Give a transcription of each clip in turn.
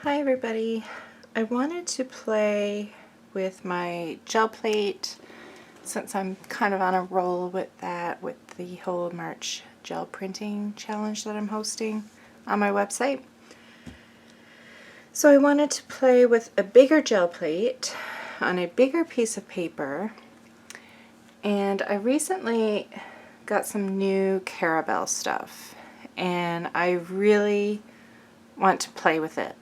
Hi everybody. I wanted to play with my gel plate since I'm kind of on a roll with that with the whole March gel printing challenge that I'm hosting on my website. So I wanted to play with a bigger gel plate on a bigger piece of paper, and I recently got some new Carabelle stuff and I really want to play with it.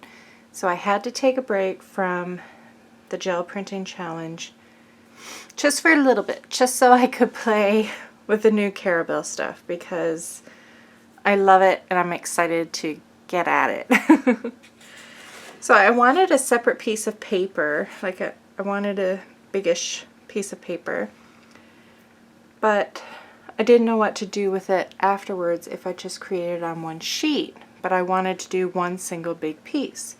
So I had to take a break from the gel printing challenge just for a little bit, just so I could play with the new Carabelle stuff because I love it and I'm excited to get at it. So I wanted a separate piece of paper, I wanted a biggish piece of paper, but I didn't know what to do with it afterwards if I just created it on one sheet, but I wanted to do one single big piece.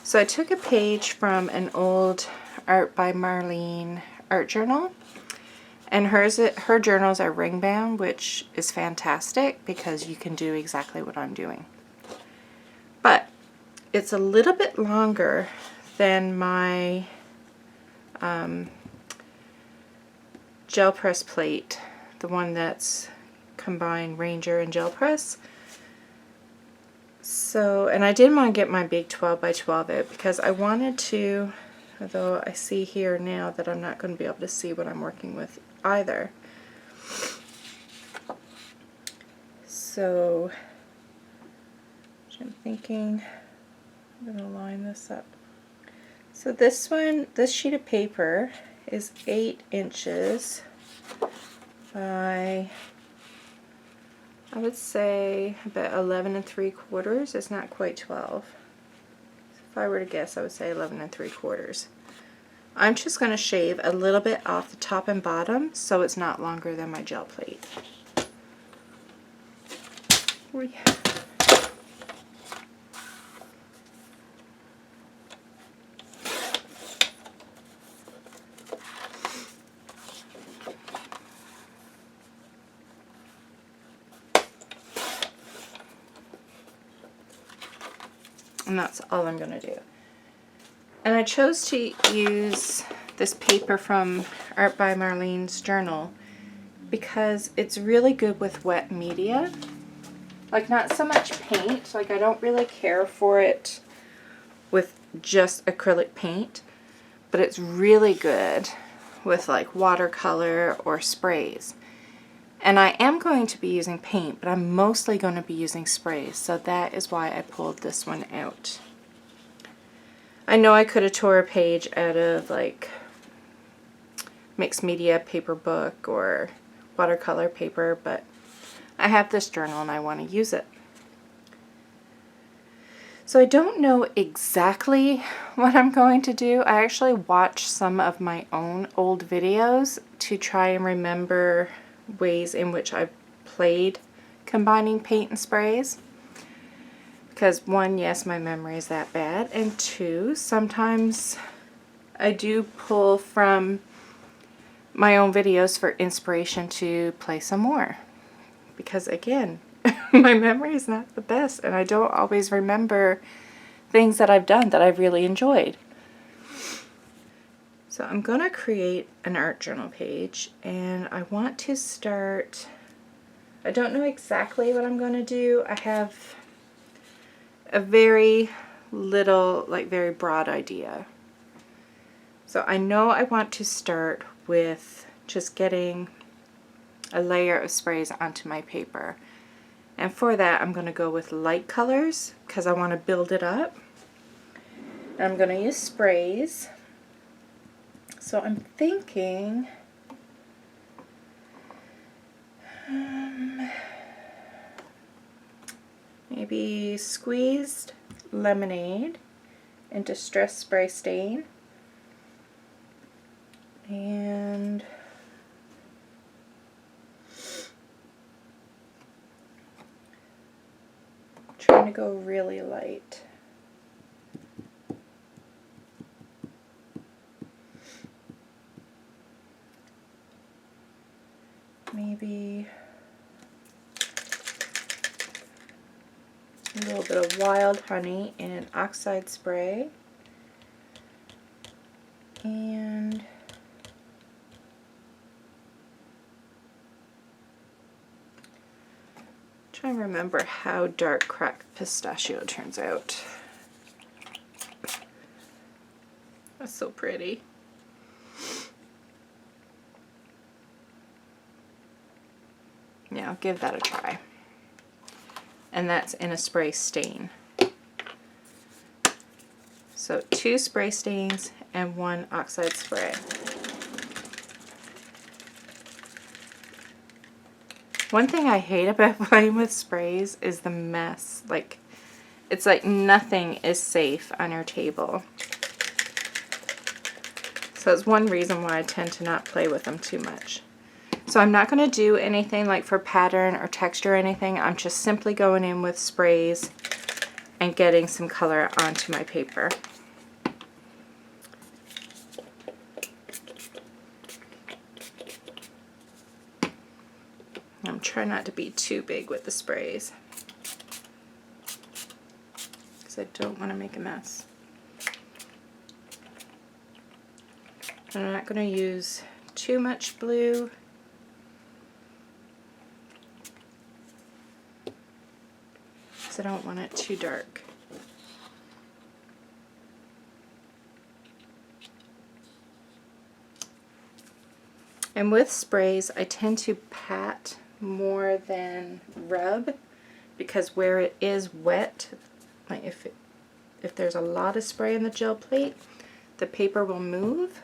So I took a page from an old Art by Marlene art journal, and her journals are ring bound, which is fantastic because you can do exactly what I'm doing. But it's a little bit longer than my gel press plate, the one that's combined Ranger and gel press. So, and I didn't want to get my big 12 by 12 out because I wanted to, although I see here now that I'm not going to be able to see what I'm working with either. So, I'm thinking I'm going to line this up. So this one, this sheet of paper is 8 inches by, I would say about 11 3/4. It's not quite 12. If I were to guess, I would say 11 3/4. I'm just going to shave a little bit off the top and bottom so it's not longer than my gel plate. And that's all I'm going to do. And I chose to use this paper from Art by Marlene's journal because it's really good with wet media. Like, not so much paint, like I don't really care for it with just acrylic paint, but it's really good with like watercolor or sprays. And I am going to be using paint, but I'm mostly going to be using sprays, so that is why I pulled this one out. I know I could have tore a page out of like mixed media paper book or watercolor paper, but I have this journal and I want to use it. So I don't know exactly what I'm going to do. I actually watched some of my own old videos to try and remember ways in which I've played combining paint and sprays. Because one, yes, my memory is that bad, and two, sometimes I do pull from my own videos for inspiration to play some more. Because again, my memory is not the best and I don't always remember things that I've done that I've really enjoyed. So I'm going to create an art journal page and I want to start, I don't know exactly what I'm going to do. I have a very little, like very broad idea. So I know I want to start with just getting a layer of sprays onto my paper. And for that I'm going to go with light colors because I want to build it up. And I'm going to use sprays. So I'm thinking maybe squeezed lemonade and distress spray stain, and trying to go really light. Maybe A little bit of wild honey in Oxide spray. And try and remember how dark cracked pistachio turns out. That's so pretty. Yeah, I'll give that a try. And that's in a spray stain. So 2 spray stains and 1 Oxide spray. One thing I hate about playing with sprays is the mess. Like, it's like nothing is safe on your table. So that's one reason why I tend to not play with them too much. So I'm not going to do anything like for pattern or texture or anything. I'm just simply going in with sprays and getting some color onto my paper. I'm trying not to be too big with the sprays because I don't want to make a mess. I'm not going to use too much blue. Because I don't want it too dark. And with sprays, I tend to pat more than rub, because where it is wet, like if there's a lot of spray in the gel plate, the paper will move.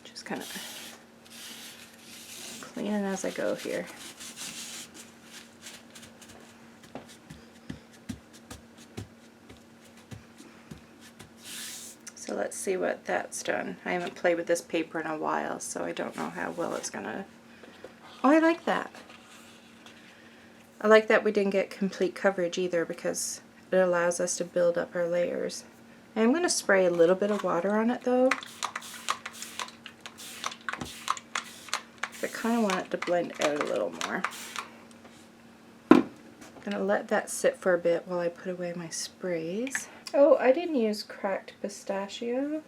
Just kind of cleaning as I go here. So let's see what that's done. I haven't played with this paper in a while, so I don't know how well it's gonna... Oh, I like that. I like that we didn't get complete coverage either, because it allows us to build up our layers. I'm gonna spray a little bit of water on it though. I kind of want it to blend out a little more. I'm gonna let that sit for a bit while I put away my sprays. Oh, I didn't use cracked pistachio.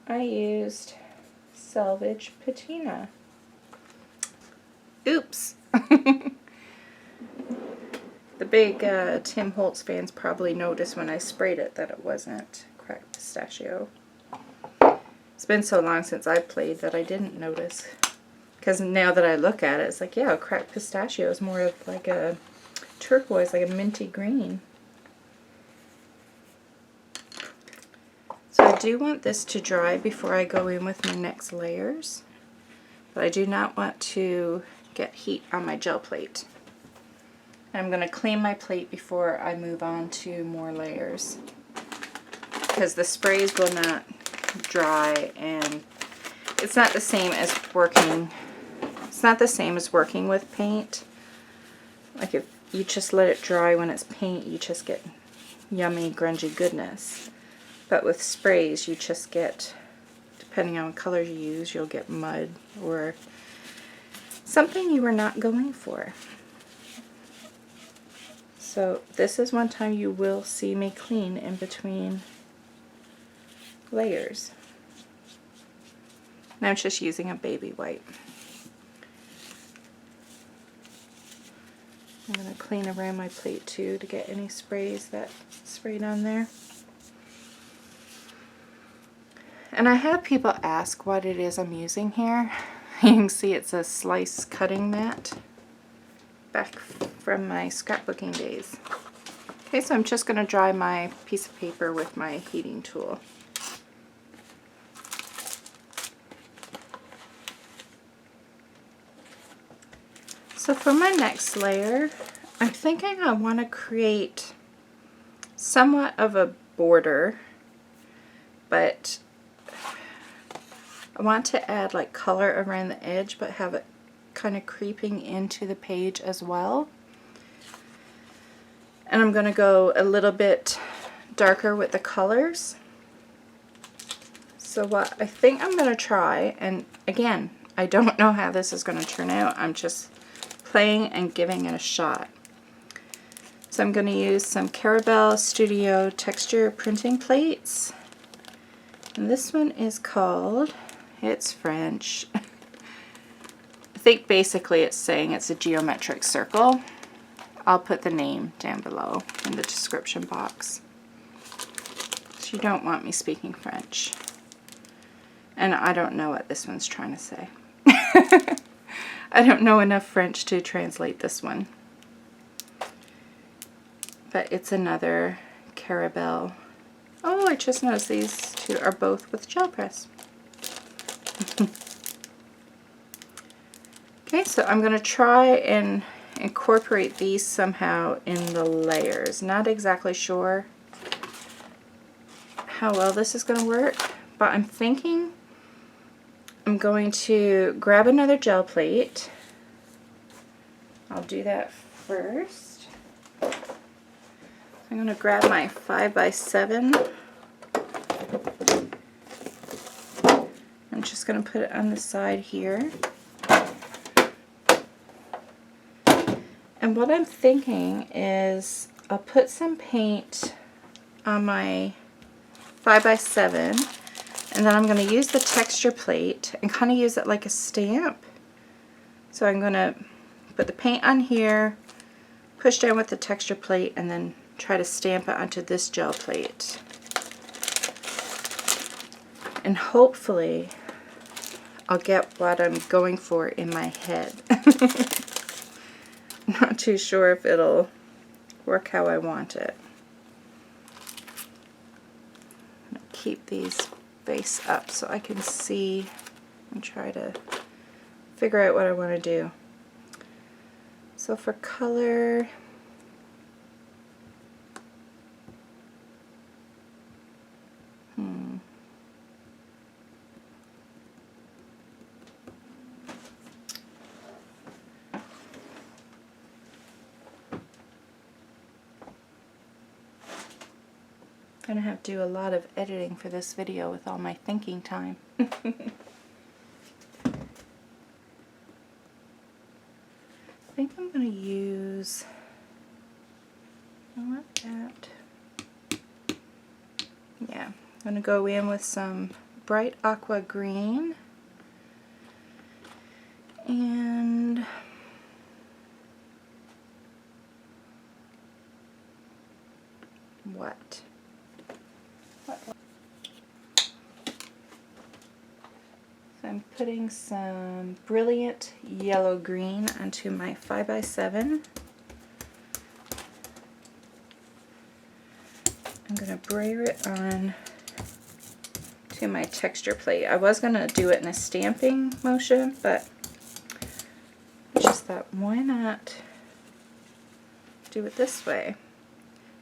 I used salvaged patina. Oops! The big Tim Holtz fans probably noticed when I sprayed it that it wasn't cracked pistachio. It's been so long since I played that I didn't notice. Because now that I look at it, it's like, yeah, cracked pistachio is more of like a turquoise, like a minty green. So I do want this to dry before I go in with my next layers, but I do not want to get heat on my gel plate. I'm going to clean my plate before I move on to more layers, because the sprays will not dry, and it's not the same as working. It's not the same as working with paint. Like if you just let it dry when it's paint, you just get yummy, grungy goodness. But with sprays, you just get, depending on what colors you use, you'll get mud or something you were not going for. So this is one time you will see me clean in between layers. Now I'm just using a baby wipe. I'm going to clean around my plate too to get any sprays that sprayed on there. And I have people ask what it is I'm using here. You can see it's a slice cutting mat back from my scrapbooking days. Okay, so I'm just going to dry my piece of paper with my heating tool. So for my next layer, I'm thinking I want to create somewhat of a border, but I want to add like color around the edge, but have it kind of creeping into the page as well. And I'm going to go a little bit darker with the colors. So what I think I'm going to try, and again, I don't know how this is going to turn out. I'm just playing and giving it a shot. So I'm going to use some Carabelle Studio texture printing plates. And this one is called, it's French. I think basically it's saying it's a geometric circle. I'll put the name down below in the description box. So you don't want me speaking French. And I don't know what this one's trying to say. I don't know enough French to translate this one. But it's another Carabelle. Oh, I just noticed these two are both with gel press. Okay, so I'm going to try and incorporate these somehow in the layers. Not exactly sure how well this is going to work, but I'm thinking I'm going to grab another gel plate. I'll do that first. I'm going to grab my 5x7. I'm just going to put it on the side here. And what I'm thinking is I'll put some paint on my 5x7, and then I'm going to use the texture plate and kind of use it like a stamp. So I'm going to put the paint on here, push down with the texture plate, and then try to stamp it onto this gel plate. And hopefully I'll get what I'm going for in my head. I'm not too sure if it'll work how I want it. I'm going to keep these face up so I can see and try to figure out what I want to do. So for color, I'm going to have to do a lot of editing for this video with all my thinking time. I think I'm going to use, I want that. Yeah, I'm going to go in with some bright aqua green and what? So I'm putting some brilliant yellow green onto my 5x7. I'm going to brayer it on to my texture plate. I was going to do it in a stamping motion, but I just thought, why not do it this way?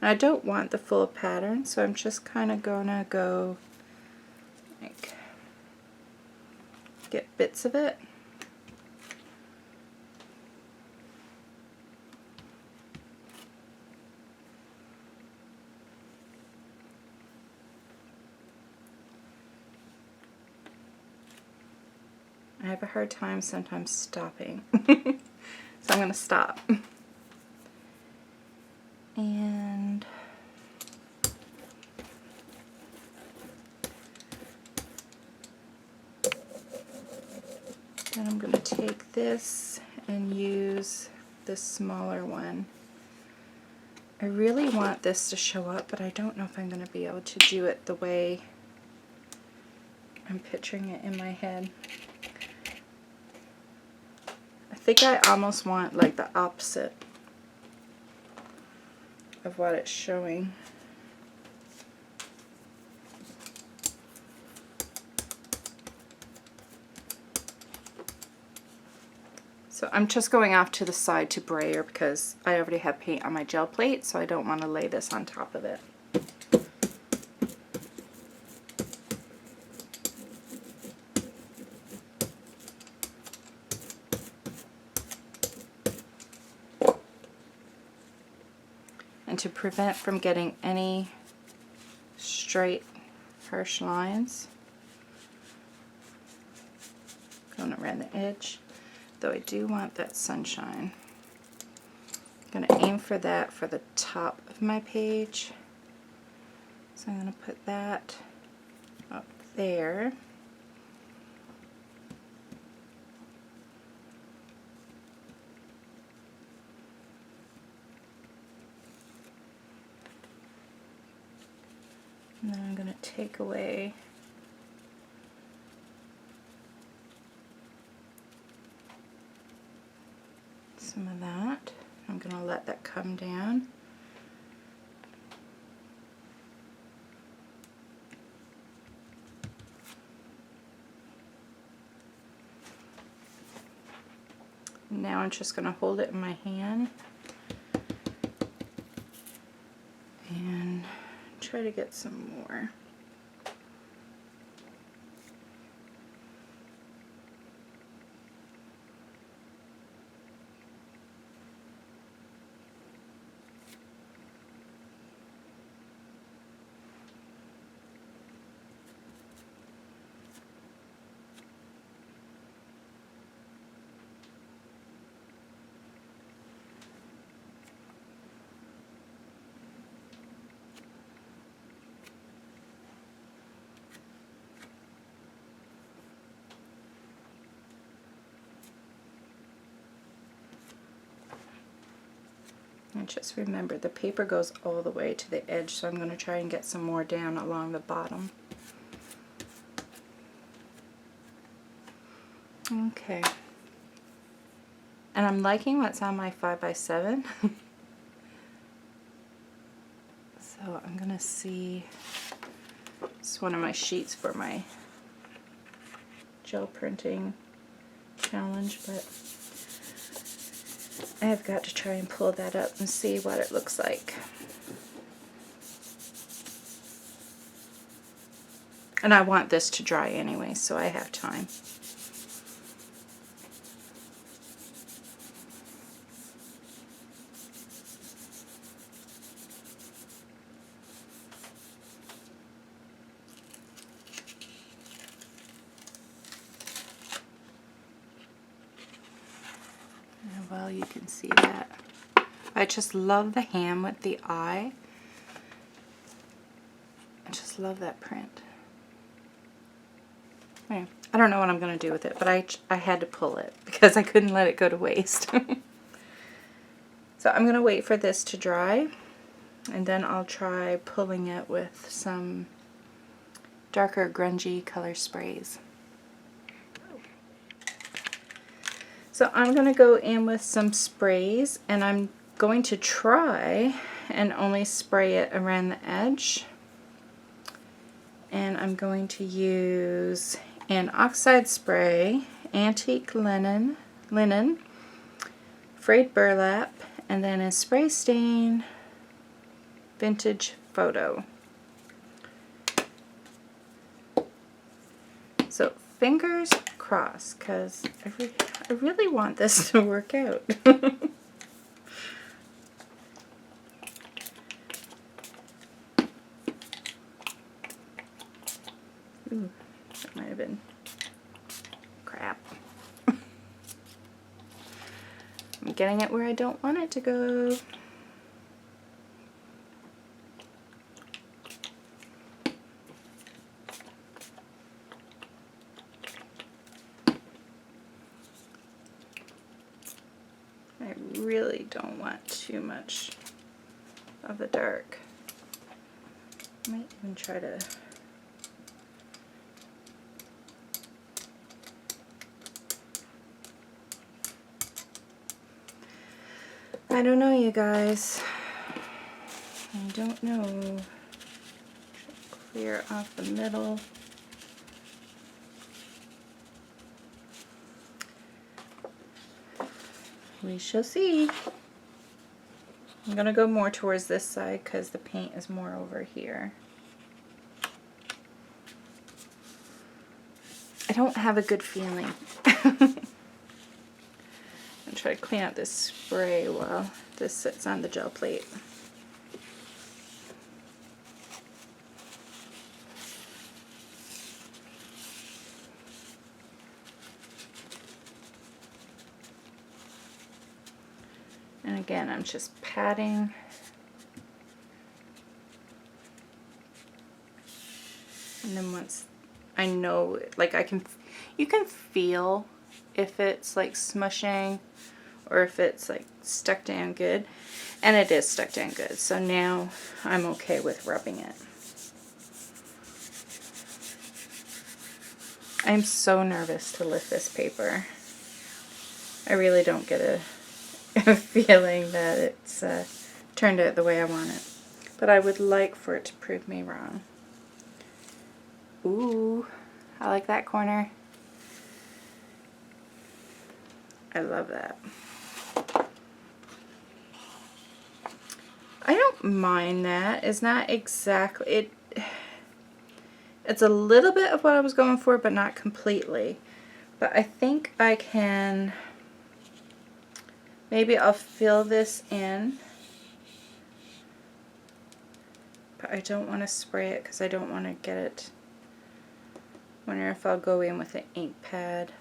And I don't want the full pattern, so I'm just kind of going to go like get bits of it. I have a hard time sometimes stopping, so I'm going to stop. And then I'm going to take this and use this smaller one. I really want this to show up, but I don't know if I'm going to be able to do it the way I'm picturing it in my head. I think I almost want like the opposite of what it's showing. So I'm just going off to the side to brayer because I already have paint on my gel plate, so I don't want to lay this on top of it. And to prevent from getting any straight harsh lines, going around the edge, though I do want that sunshine. I'm going to aim for that for the top of my page. So I'm going to put that up there. And then I'm going to take away some of that. I'm going to let that come down. Now I'm just going to hold it in my hand and try to get some more. And just remember, the paper goes all the way to the edge, so I'm going to try and get some more down along the bottom. Okay. And I'm liking what's on my 5x7. So I'm going to see, it's one of my sheets for my gel printing challenge, but I have got to try and pull that up and see what it looks like. And I want this to dry anyway, so I have time. Well, you can see that. I just love the hand with the eye. I just love that print. Anyway, I don't know what I'm going to do with it, but I had to pull it because I couldn't let it go to waste. So I'm going to wait for this to dry, and then I'll try pulling it with some darker grungy color sprays. So I'm going to go in with some sprays, and I'm going to try and only spray it around the edge. And I'm going to use an Oxide spray, antique linen, frayed burlap, and then a spray stain vintage photo. So fingers crossed, because I really want this to work out. Ooh, that might have been crap. I'm getting it where I don't want it to go. I really don't want too much of the dark. I might even try to I don't know, you guys. I don't know. Clear off the middle. We shall see. I'm going to go more towards this side because the paint is more over here. I don't have a good feeling. I'm try to clean out this spray while this sits on the gel plate. again, I'm just patting. And then once I know, like you can feel if it's like smushing or if it's like stuck down good. And it is stuck down good. So now I'm okay with rubbing it. I'm so nervous to lift this paper. I really don't get a feeling that it's turned out the way I want it. But I would like for it to prove me wrong. Ooh, I like that corner. I love that. I don't mind that. It's not exactly, it's a little bit of what I was going for, but not completely. But I think I can, maybe I'll fill this in. But I don't want to spray it because I don't want to get it. Wonder if I'll go in with an ink pad.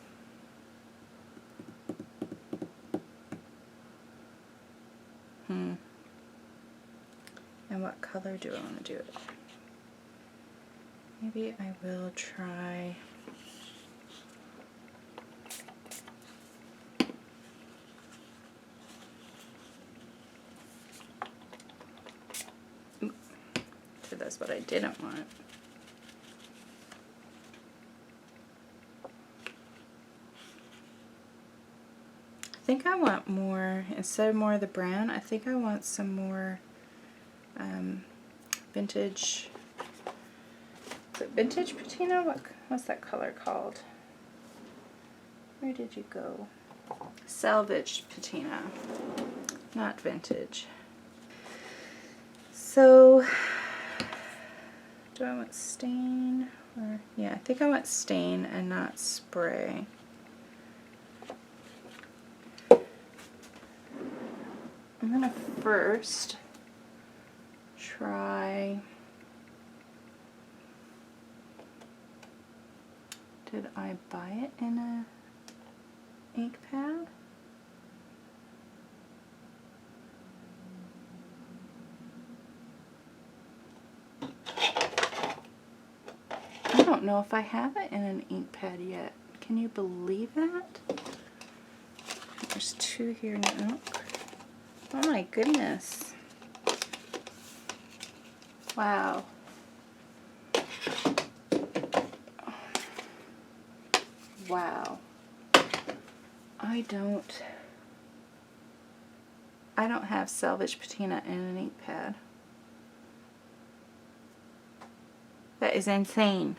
And what color do I want to do it? Maybe I will try so that's what I didn't want. I think I want more, instead of more of the brown, I think I want some more vintage, is it vintage patina? What's that color called? Where did you go? Salvaged patina, not vintage. So, do I want stain? Or, yeah, I think I want stain and not spray. I'm going to first try, did I buy it in a ink pad? I don't know if I have it in an ink pad yet. Can you believe that? There's two here now. Oh my goodness. Wow. Wow. I don't have salvage patina in an ink pad. That is insane.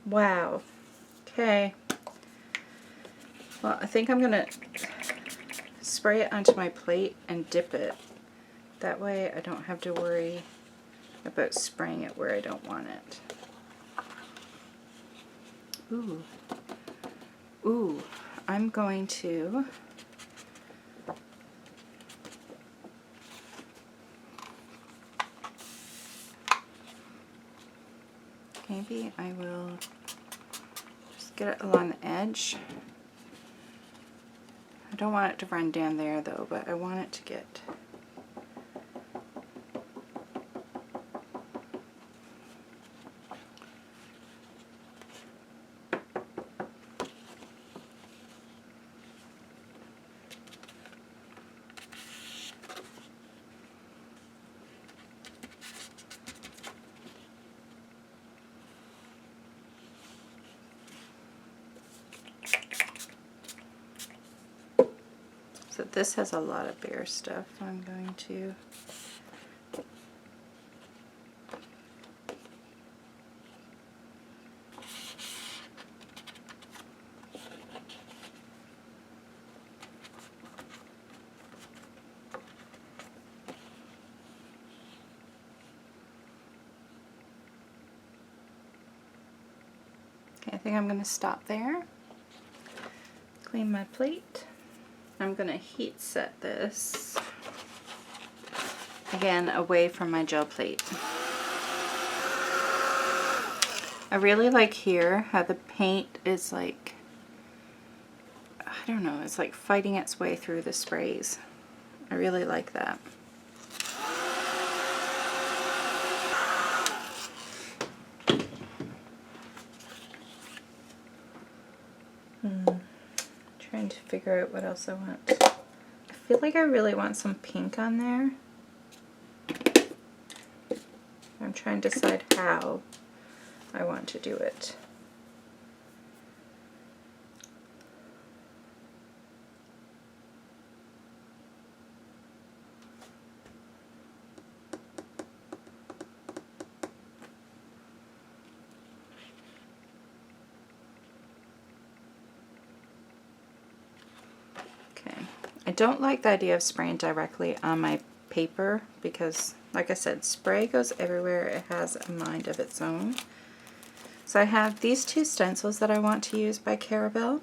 Wow. Okay. Well, I think I'm gonna spray it onto my plate and dip it. That way I don't have to worry about spraying it where I don't want it. Ooh. Ooh. I'm going to maybe I will just get it along the edge. I don't want it to run down there though, but I want it to get so this has a lot of bare stuff. I'm going to I think I'm going to stop there, clean my plate. I'm going to heat set this, again, away from my gel plate. I really like here how the paint is like, I don't know, it's like fighting its way through the sprays. I really like that. Trying to figure out what else I want. I feel like I really want some pink on there. I'm trying to decide how I want to do it. I don't like the idea of spraying directly on my paper because, like I said, spray goes everywhere. It has a mind of its own. So I have these two stencils that I want to use by Carabelle.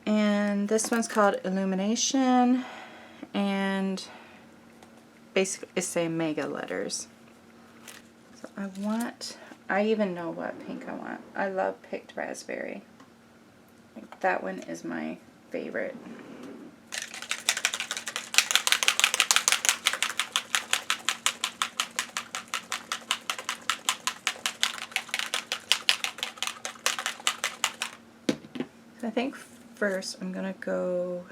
And this one's called Illumination, and basically it's saying mega letters. So I even know what pink I want. I love picked raspberry. Like, that one is my favorite. I think first I'm going to go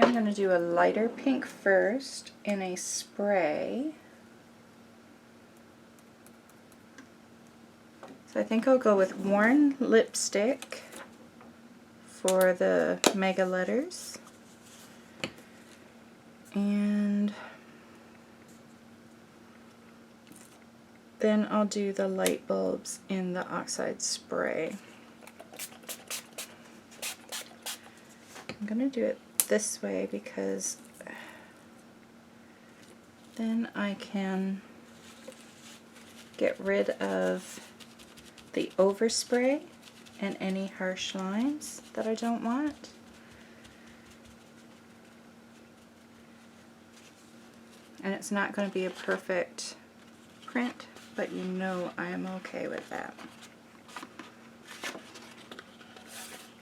I'm going to do a lighter pink first in a spray. So I think I'll go with Worn Lipstick for the mega letters. And then I'll do the light bulbs in the Oxide spray. I'm going to do it this way because then I can get rid of the overspray and any harsh lines that I don't want. And it's not going to be a perfect print, but you know I am okay with that.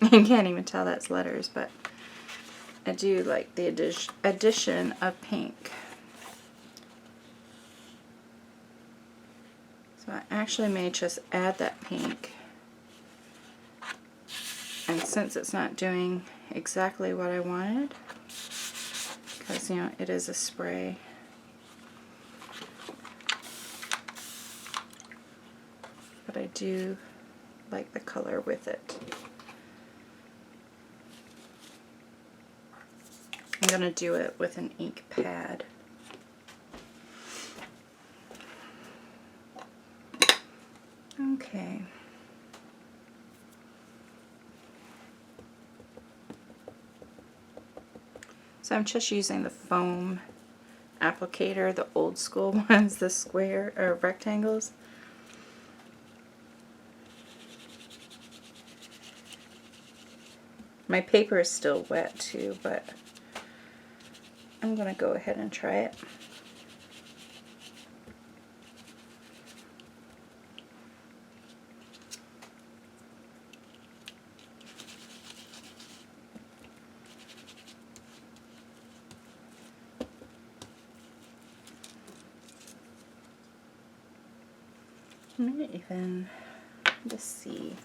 You can't even tell that's letters, but I do like the addition of pink. So I actually may just add that pink. And since it's not doing exactly what I wanted, because you know it is a spray, but I do like the color with it. I'm going to do it with an ink pad. Okay. So I'm just using the foam applicator, the old school ones, the square or rectangles. My paper is still wet too, but I'm going to go ahead and try it. I might even just see.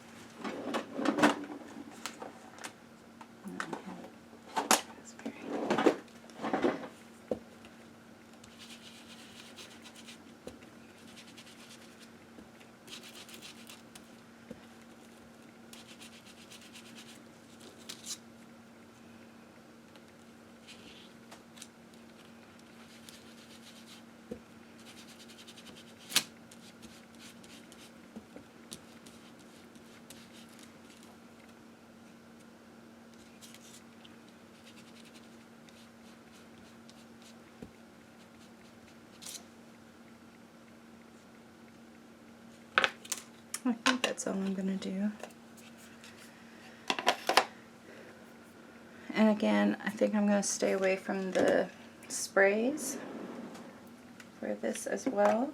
I think that's all I'm going to do. And again, I think I'm going to stay away from the sprays for this as well.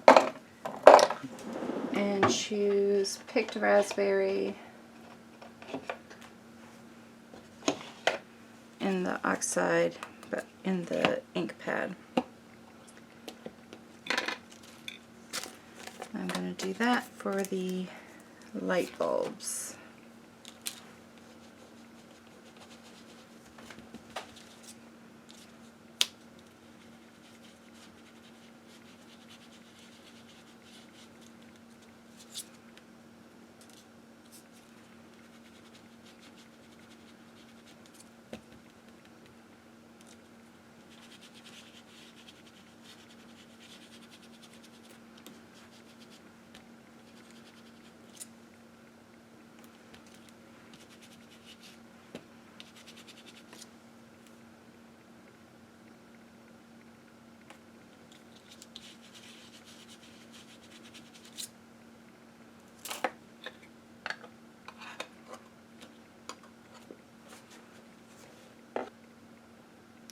and choose Picked Raspberry in the Oxide, but in the ink pad. I'm going to do that for the light bulbs.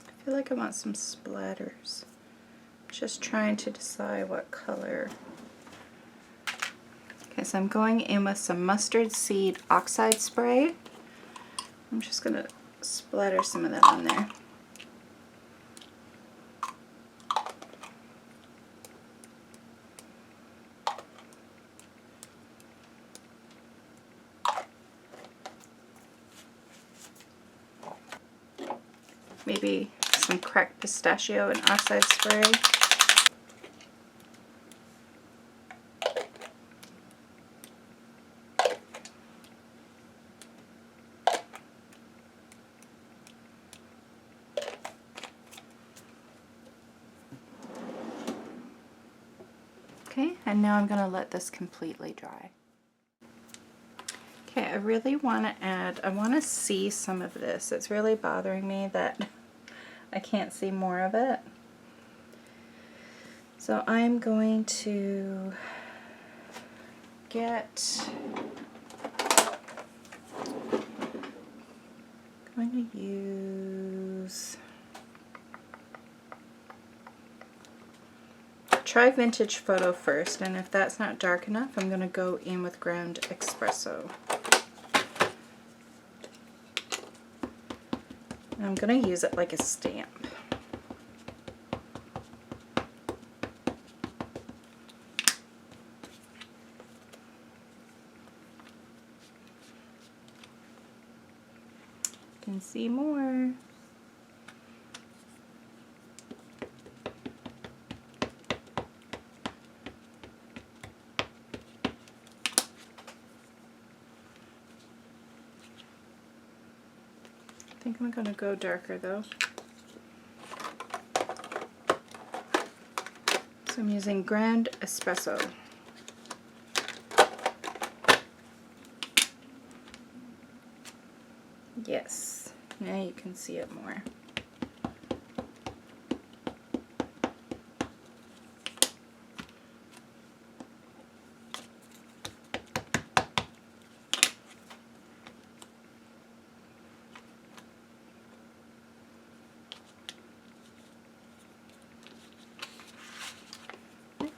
I feel like I want some splatters. Just trying to decide what color. Okay, so I'm going in with some mustard seed oxide spray. I'm just going to splatter some of that on there. Maybe some cracked pistachio and oxide spray. Okay, and now I'm going to let this completely dry. Okay, I really want to add, I want to see some of this. It's really bothering me that I can't see more of it. So I'm going to try Vintage Photo first, and if that's not dark enough, I'm going to go in with Ground Espresso. And I'm going to use it like a stamp. You can see more. I think I'm going to go darker though. So I'm using Ground Espresso. Yes, now you can see it more.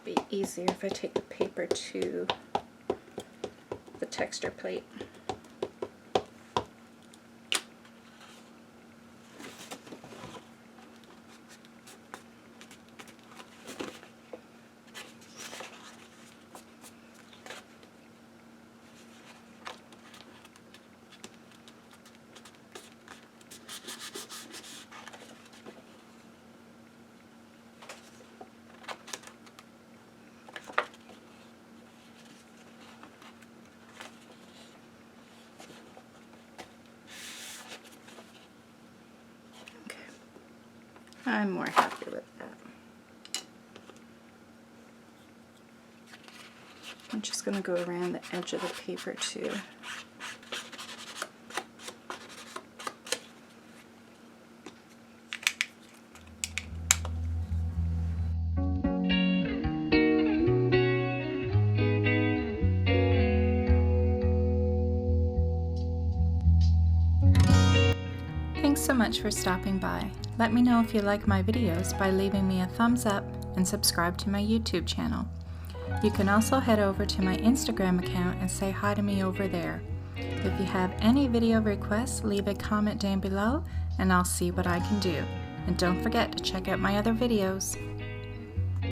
Be easier if I take the paper to the texture plate. I'm more happy with that. I'm just going to go around the edge of the paper too. Thanks so much for stopping by. Let me know if you like my videos by leaving me a thumbs up and subscribe to my YouTube channel. You can also head over to my Instagram account and say hi to me over there. If you have any video requests, leave a comment down below and I'll see what I can do. And don't forget to check out my other videos.